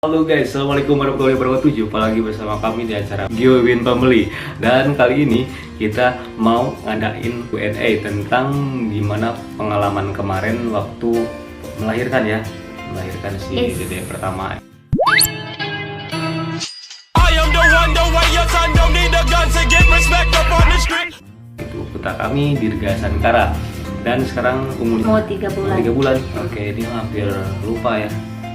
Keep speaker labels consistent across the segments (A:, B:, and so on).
A: Halo guys, assalamualaikum warahmatullahi wabarakatuh. Jumpa lagi bersama kami di acara Giwewin Family. Dan kali ini kita mau ngadain Q&A tentang gimana pengalaman kemarin waktu melahirkan ya, melahirkan si dede pertama. Itu putra kami Dirga Sankara. Dan sekarang umurnya
B: mau 3 bulan.
A: 3 bulan. Oke, ini hampir lupa ya.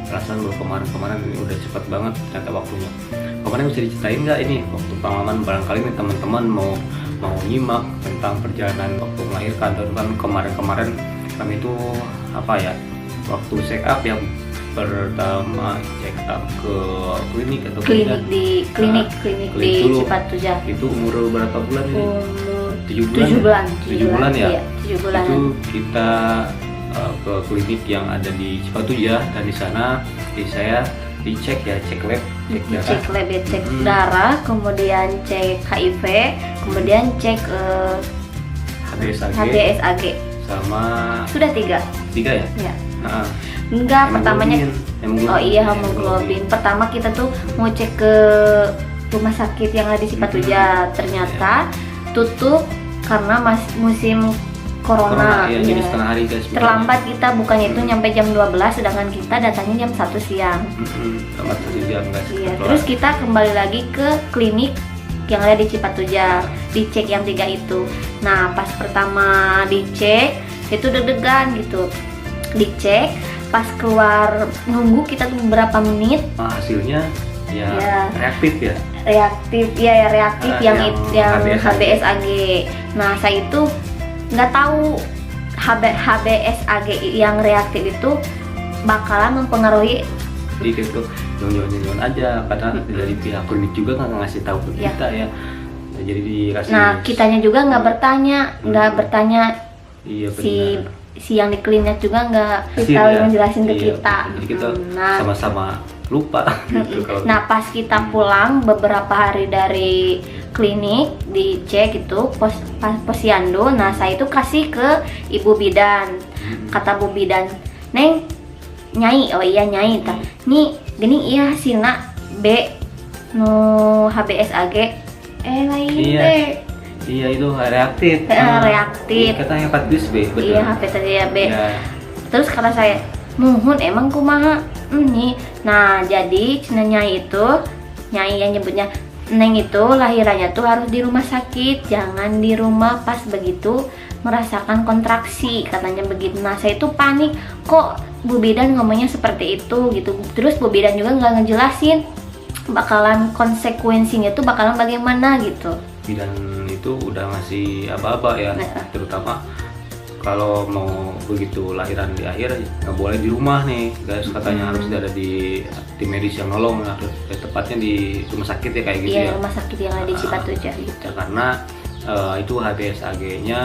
A: Perasaan baru kemarin ini udah cepat banget ternyata waktunya. Kemarin bisa diceritain nggak ini waktu pengalaman, barangkali nih teman-teman mau nyimak tentang perjalanan waktu melahirkan. Dan kan kemarin kami itu apa ya, waktu check up yang pertama check up ke klinik atau klinik di
B: Cipatujah.
A: Itu umur berapa bulan ini?
B: Umur
A: 7 bulan. 7 bulan ya.
B: Iya, 7 bulan.
A: Itu kita ke klinik yang ada di Cipatujah, dan di sana saya dicek ya, cek lab,
B: cek darah, kemudian cek HIV, kemudian cek HBsAg.
A: Sama
B: sudah 3
A: ya?
B: Ya.
A: Nah,
B: enggak, pertamanya
A: hemoglobin.
B: Oh iya, hemoglobin. Pertama kita tuh mau cek ke rumah sakit yang ada di Cipatujah, ternyata tutup karena musim Corona,
A: ya, jadi setengah hari guys.
B: Terlambat kita bukannya itu nyampe jam 12, sedangkan kita datangnya jam 1 siang.
A: Terlambat 1 jam guys.
B: Iya, terus kita kembali lagi ke klinik yang ada di Cipatujah, dicek yang 3 itu. Nah, pas pertama dicek itu deg-degan gitu. Dicek, pas keluar nunggu kita tuh beberapa menit.
A: Hasilnya ya reaktif ya.
B: Reaktif yang HBsAg. Nah, saya itu nggak tahu HBsAg yang reaktif itu bakalan mempengaruhi.
A: Jadi itu nyon aja, karena dari pihak klinik juga nggak ngasih tahu ke kita ya. Jadi dikasih.
B: Nah, kitanya juga nggak bertanya.
A: Iya,
B: si yang di klinik juga nggak menjelasin ke kita.
A: Jadi kita sama-sama lupa gitu.
B: Nah, pas kita pulang beberapa hari dari klinik dicek itu posyandu. Nah, saya itu kasih ke ibu bidan. Kata bu bidan, "Neng, nyai." Oh iya, nyai ta. Nih, gini iya hasilna B no HBsAg lain deh.
A: Iya, itu reaktif.
B: Reaktif.
A: Katanya hepatitis B, betul.
B: Iya, hepatitis B. Ya. Terus kata saya, "Muhun emang kumaha?" Nih. Nah, jadi nyai yang nyebutnya Neng itu lahirannya tuh harus di rumah sakit, jangan di rumah pas begitu merasakan kontraksi, katanya begitu. Nah, saya itu panik, kok Bu Bidan ngomongnya seperti itu gitu. Terus Bu Bidan juga nggak ngejelasin bakalan konsekuensinya tuh bakalan bagaimana gitu.
A: Bidan itu udah ngasih apa-apa ya, terutama kalau mau begitu lahiran di akhir nggak boleh di rumah nih guys, katanya harus ada di tim medis yang nolong, tepatnya di rumah sakit ya kayak gitu.
B: Iya,
A: ya,
B: rumah sakit yang ada di Cipatujah gitu.
A: Karena itu HBsAg-nya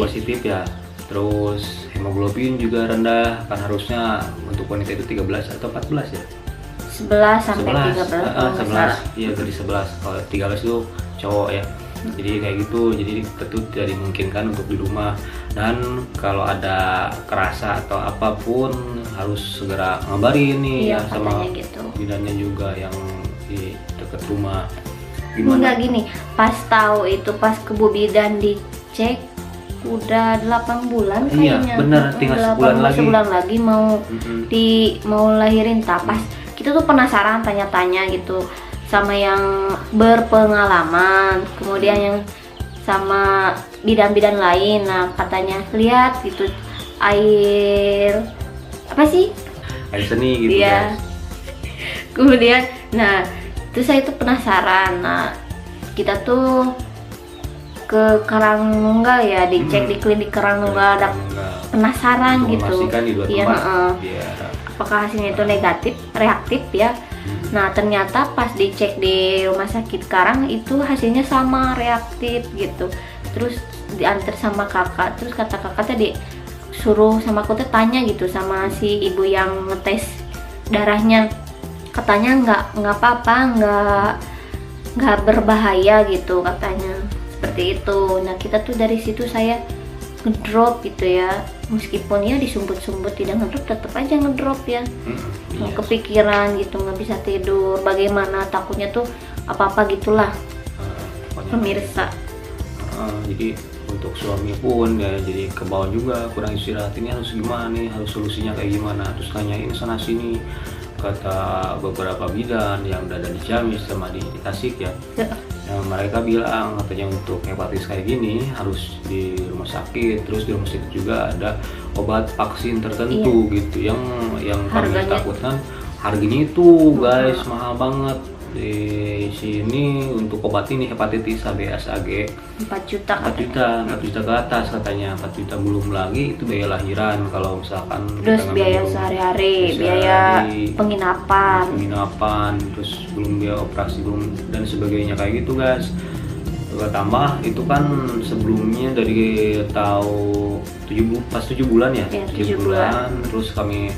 A: positif ya, terus hemoglobin juga rendah, kan harusnya untuk wanita itu 13 atau 14 ya?
B: 11 sampai 13.
A: 11, iya dari 11, kalau 13 itu cowok ya. Jadi kayak gitu, jadi tentu tidak dimungkinkan untuk di rumah. Dan kalau ada kerasa atau apapun harus segera ngabarin nih ya sama
B: gitu.
A: bidannya juga yang di dekat rumah.
B: Gimana? Enggak gini, pas tahu itu pas ke Bu Bidan dicek udah 8 bulan kayaknya.
A: Iya, benar, tinggal sebulan lagi
B: mau lahirin. Pas kita tuh penasaran tanya-tanya gitu sama yang berpengalaman, kemudian yang sama bidan-bidan lain. Nah, katanya lihat gitu air
A: seni gitu
B: ya. Kemudian nah itu saya tuh penasaran. Nah, kita tuh ke Karangnunggal ya, dicek di klinik Karangnunggal, ada penasaran gitu. Iya, apakah hasilnya itu negatif, reaktif ya. Nah, ternyata pas dicek di rumah sakit Karang itu hasilnya sama, reaktif gitu. Terus diantar sama kakak, terus kata kakak tadi suruh sama aku tanya gitu sama si ibu yang ngetes darahnya, katanya nggak apa-apa, nggak berbahaya gitu katanya, seperti itu. Nah, kita tuh dari situ saya ngedrop gitu ya, meskipun ya disumput-sumput tidak ngedrop tetap aja ngedrop ya.
A: Iya.
B: Kepikiran gitu, nggak bisa tidur, bagaimana, takutnya tuh apa-apa gitulah
A: Pokoknya,
B: pemirsa.
A: jadi untuk suami pun ya jadi ke bawah juga, kurang istirahat, ini harus gimana nih, harus solusinya kayak gimana, terus nanyain sana sini. Kata beberapa bidan yang udah ada di Ciamis sama di Tasik ya, yang mereka bilang katanya untuk hepatitis kayak gini harus di rumah sakit, terus di rumah sakit juga ada obat vaksin tertentu gitu yang kami
B: Harganya.
A: takutkan harganya itu guys mahal banget di sini untuk obat ini hepatitis ABSAG
B: 4 juta
A: 4 juta ke atas katanya, 4 juta belum lagi itu biaya lahiran kalau misalkan
B: terus
A: kita ngambil
B: biaya
A: dulu.
B: sehari-hari,
A: Biaya
B: biaya
A: sehari-hari,
B: penginapan.
A: terus belum biaya operasi belum dan sebagainya kayak gitu guys. Tambah itu kan sebelumnya dari tahu 7 bulan ya,
B: Ya,
A: 7
B: 7
A: bulan terus kami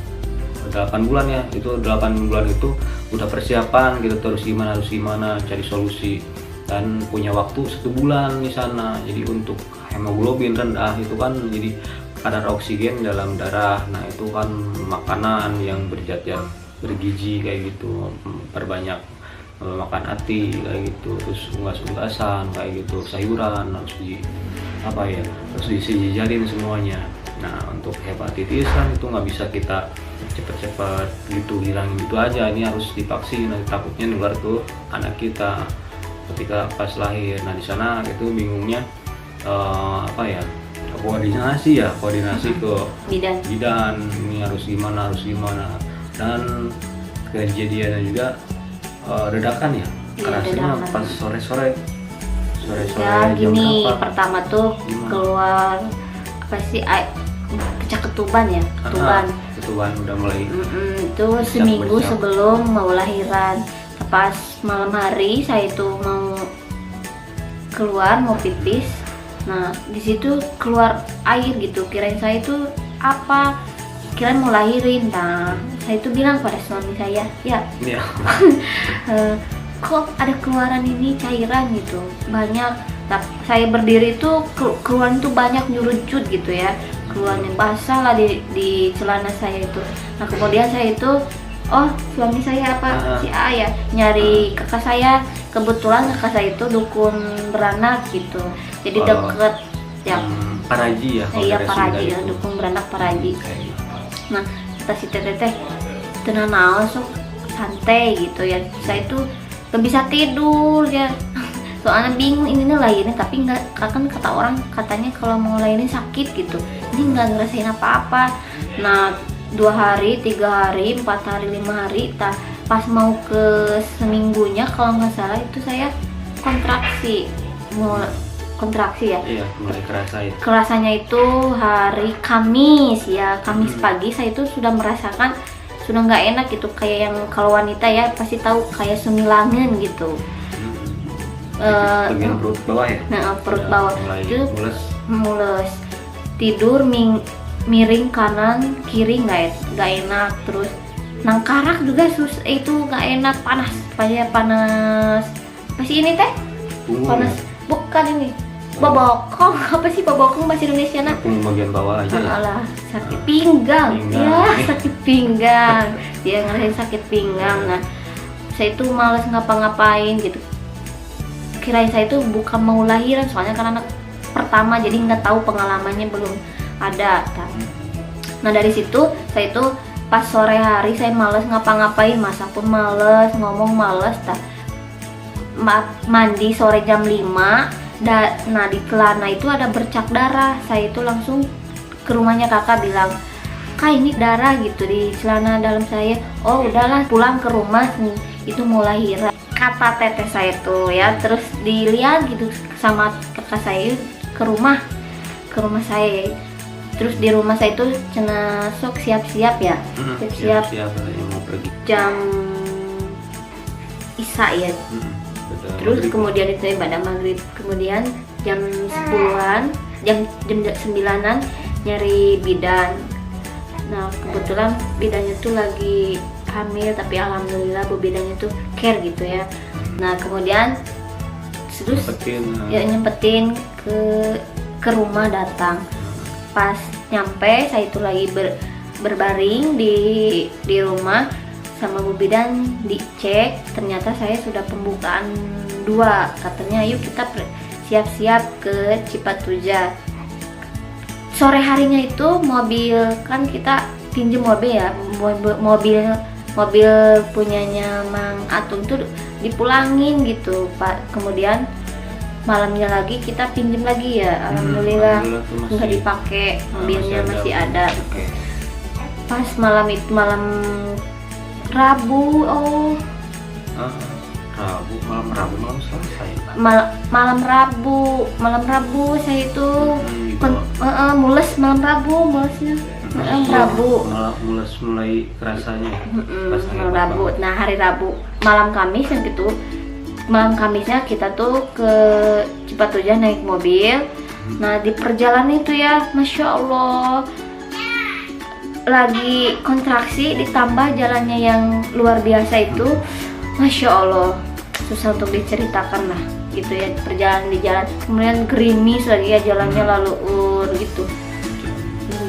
A: 8 bulan ya, itu 8 bulan itu udah persiapan kita harus gimana cari solusi dan punya waktu 1 bulan di sana. Jadi untuk hemoglobin rendah itu kan jadi kadar oksigen dalam darah, nah itu kan makanan yang bergizi kayak gitu, perbanyak makan hati kayak gitu, terus unggas-unggasan kayak gitu, sayuran harus harus disejajarin semuanya. Nah untuk hepatitis kan itu nggak bisa kita cepet-cepet gitu hilangin gitu aja, ini harus divaksin, nanti takutnya nular tuh anak kita ketika pas lahir. Nah di sana itu bingungnya koordinasi ke bidan ini harus gimana dan kejadiannya juga dadakan ya,
B: Iya,
A: kerasnya
B: dadakan.
A: pas sore-sore
B: Ya
A: jam
B: gini,
A: berapa?
B: pertama tuh
A: Gimana?
B: keluar apa sih, pecah ketuban ya,
A: Ketuban udah mulai
B: itu seminggu
A: bercak.
B: sebelum mau lahiran. Pas malam hari saya itu mau keluar mau pipis, nah di situ keluar air gitu, kirain saya itu apa, kirain mau lahirin. Nah saya itu bilang pada suami saya, ya
A: Iya.
B: kok ada keluaran ini cairan gitu banyak. Nah, saya berdiri tuh keluaran tuh banyak nyurucut gitu ya, keluarnya basah lah di celana saya itu. Nah kemudian saya itu, oh suami saya apa si A ya, nyari kakak saya, kebetulan kakak saya itu dukun beranak gitu, jadi deket ya.
A: Paraji ya.
B: Iya Paraji ya, dukun beranak Paraji. Nah kata si teteh tenang naon sok santai gitu ya, saya itu gak bisa tidur ya, soalnya bingung ini lahirin tapi nggak, kan kata orang katanya kalau mau lahirin sakit gitu, ini nggak ngerasain apa-apa. Nah 2 hari, 3 hari, 4 hari, 5 hari, pas mau ke seminggunya kalau nggak salah itu saya kontraksi ya.
A: Iya, mulai kerasain.
B: Kerasanya itu hari Kamis ya, Kamis pagi saya itu sudah merasakan sudah nggak enak gitu, kayak yang kalau wanita ya pasti tahu kayak semilangan gitu.
A: Bagian perut bawah ya.
B: Nah perut
A: Ya,
B: bawah
A: mulai
B: itu
A: mules.
B: mules, tidur miring kanan kiri nggak enak, terus nangkarak juga itu nggak enak, panas apa sih ini teh, panas bukan ini babokong, apa sih babokong bahasa Indonesia nah?
A: Punggung bagian bawah aja ya.
B: Alah, sakit pinggang. Ya sakit pinggang, dia ngerasain sakit pinggang. Nah saya itu malas ngapa-ngapain gitu, kirain saya itu bukan mau lahiran, soalnya kan anak pertama jadi nggak tahu, pengalamannya belum ada. Nah dari situ saya itu pas sore hari saya malas ngapa-ngapain, masak pun malas, ngomong malas. Mandi sore jam 5. Nah di celana itu ada bercak darah, saya itu langsung ke rumahnya kakak, bilang kak ini darah gitu di celana dalam saya. Oh udahlah pulang ke rumah, itu mau lahiran kata teteh saya tuh ya. Terus dilihat gitu sama kakak saya ke rumah saya. Terus di rumah saya itu cina sok siap-siap ya, siap-siap
A: yang mau pergi.
B: jam Isya ya. Terus kemudian itu ibadah maghrib, kemudian jam 10-an, jam 9-an nyari bidan. Nah kebetulan bidannya tuh lagi hamil, tapi alhamdulillah bu bidannya tuh care gitu ya. Nah kemudian terus nyempetin ke rumah datang. pas nyampe saya itu lagi berbaring di rumah sama Bu Bidan, dicek ternyata saya sudah pembukaan 2. Katanya yuk kita siap-siap ke Cipatuja. Sore harinya itu mobil, kan kita pinjem mobil ya, mobil punyanya Mang Atung tuh dipulangin gitu Pak. Kemudian malamnya lagi kita pinjem lagi ya, alhamdulillah
A: tuh
B: nggak dipakai, mobilnya masih ada.
A: Oke.
B: Pas malam itu malam Rabu,
A: Malam Selasa ya?
B: malam Rabu saya itu
A: Gitu.
B: mules malam Rabu, mulesnya malam Rabu.
A: Mulai kerasanya pas hari
B: Malam
A: apa?
B: Rabu. Nah hari Rabu malam Kamis yang gitu, malam Kamisnya kita tuh ke Cipatuja naik mobil. Nah di perjalanan itu ya, masya Allah, lagi kontraksi ditambah jalannya yang luar biasa itu, masya Allah, susah untuk diceritakan lah gitu ya, perjalanan di jalan. Kemudian gerimis lagi ya jalannya, lalu gitu,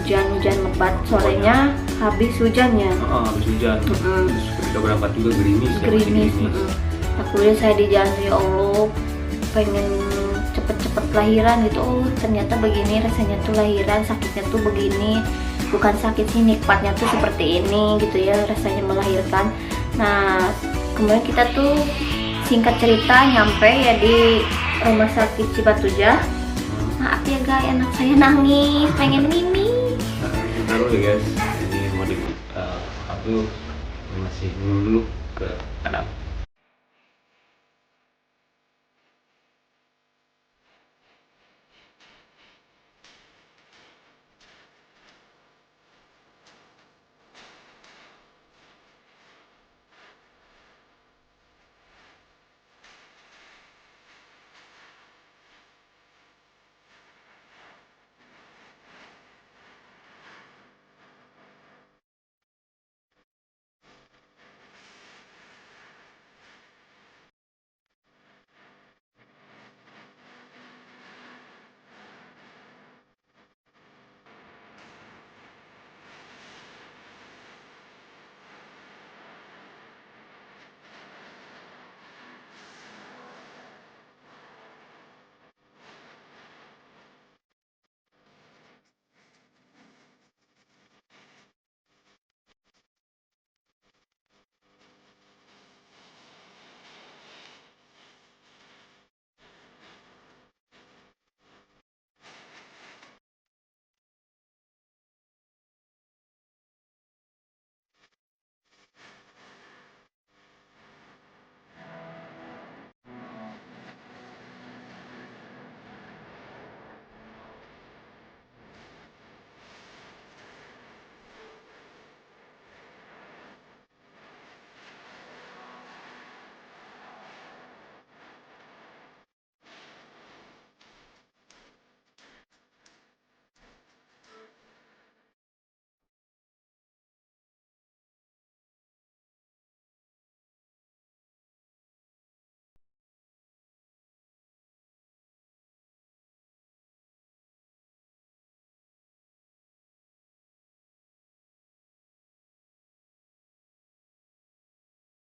B: hujan lebat, sorenya habis hujannya.
A: Habis hujan. Terus ketika berangkat juga gerimis.
B: Gerimis. Nah, kemudian saya di jalan, ya Allah, pengen cepet-cepet lahiran gitu. Oh ternyata begini rasanya tuh lahiran, sakitnya tuh begini, bukan sakit sih, nikmatnya tuh seperti ini gitu ya rasanya melahirkan. Nah kemudian kita tuh singkat cerita nyampe ya di rumah sakit Cipatuja. Maaf ya guys, anak saya nangis pengen mimi.
A: Taruh ya guys, ini mau aku masih minum dulu.